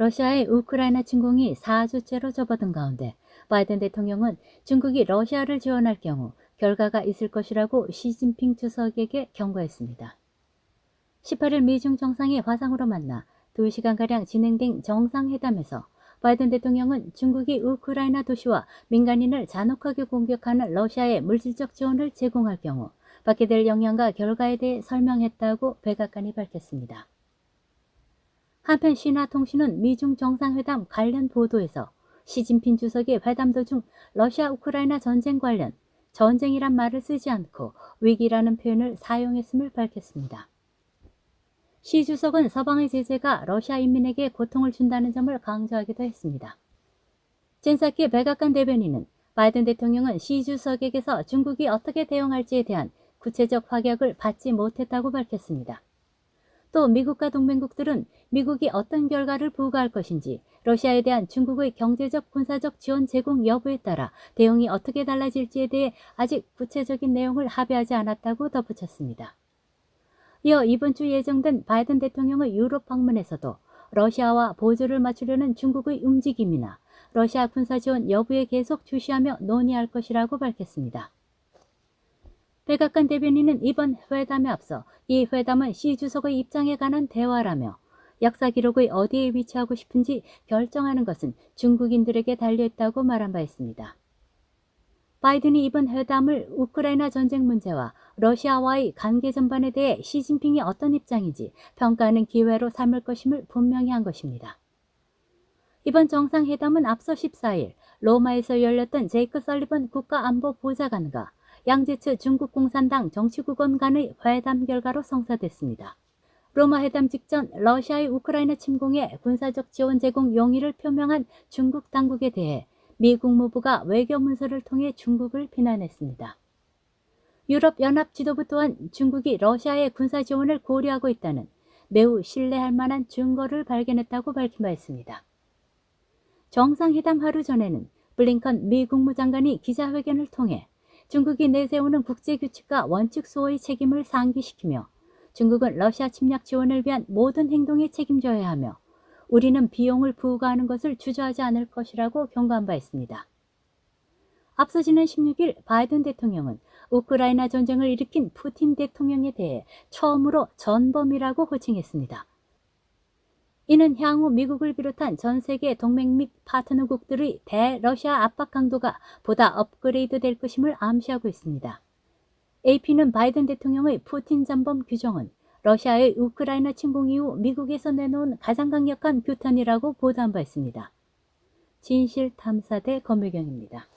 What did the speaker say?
러시아의 우크라이나 침공이 4주째로 접어든 가운데 바이든 대통령은 중국이 러시아를 지원할 경우 결과가 있을 것이라고 시진핑 주석에게 경고했습니다. 18일 미중 정상이 화상으로 만나 2시간가량 진행된 정상회담에서 바이든 대통령은 중국이 우크라이나 도시와 민간인을 잔혹하게 공격하는 러시아에 물질적 지원을 제공할 경우 받게 될 영향과 결과에 대해 설명했다고 백악관이 밝혔습니다. 한편 신화통신은 미중 정상회담 관련 보도에서 시진핑 주석의 회담 도중 러시아 우크라이나 전쟁 관련 전쟁이란 말을 쓰지 않고 위기라는 표현을 사용했음을 밝혔습니다. 시 주석은 서방의 제재가 러시아 인민에게 고통을 준다는 점을 강조하기도 했습니다. 젠사키 백악관 대변인은 바이든 대통령은 시 주석에게서 중국이 어떻게 대응할지에 대한 구체적 확약을 받지 못했다고 밝혔습니다. 또 미국과 동맹국들은 미국이 어떤 결과를 부과할 것인지 러시아에 대한 중국의 경제적 군사적 지원 제공 여부에 따라 대응이 어떻게 달라질지에 대해 아직 구체적인 내용을 합의하지 않았다고 덧붙였습니다. 이어 이번 주 예정된 바이든 대통령의 유럽 방문에서도 러시아와 보조를 맞추려는 중국의 움직임이나 러시아 군사 지원 여부에 계속 주시하며 논의할 것이라고 밝혔습니다. 백악관 대변인은 이번 회담에 앞서 이 회담은 시 주석의 입장에 관한 대화라며 역사 기록의 어디에 위치하고 싶은지 결정하는 것은 중국인들에게 달려있다고 말한 바 있습니다. 바이든이 이번 회담을 우크라이나 전쟁 문제와 러시아와의 관계 전반에 대해 시진핑이 어떤 입장인지 평가하는 기회로 삼을 것임을 분명히 한 것입니다. 이번 정상회담은 앞서 14일 로마에서 열렸던 제이크 설리번 국가안보보좌관과 양제츠 중국 공산당 정치국원 간의 회담 결과로 성사됐습니다. 로마 회담 직전 러시아의 우크라이나 침공에 군사적 지원 제공 용의를 표명한 중국 당국에 대해 미 국무부가 외교 문서를 통해 중국을 비난했습니다. 유럽연합 지도부 또한 중국이 러시아의 군사 지원을 고려하고 있다는 매우 신뢰할 만한 증거를 발견했다고 밝힌 바 있습니다. 정상회담 하루 전에는 블링컨 미 국무장관이 기자회견을 통해 중국이 내세우는 국제규칙과 원칙 수호의 책임을 상기시키며 중국은 러시아 침략 지원을 위한 모든 행동에 책임져야 하며 우리는 비용을 부과하는 것을 주저하지 않을 것이라고 경고한 바 있습니다. 앞서 지난 16일 바이든 대통령은 우크라이나 전쟁을 일으킨 푸틴 대통령에 대해 처음으로 전범이라고 호칭했습니다. 이는 향후 미국을 비롯한 전 세계 동맹 및 파트너국들의 대러시아 압박 강도가 보다 업그레이드 될 것임을 암시하고 있습니다. AP는 바이든 대통령의 푸틴 전범 규정은 러시아의 우크라이나 침공 이후 미국에서 내놓은 가장 강력한 규탄이라고 보도한 바 있습니다. 진실탐사대 권미경입니다.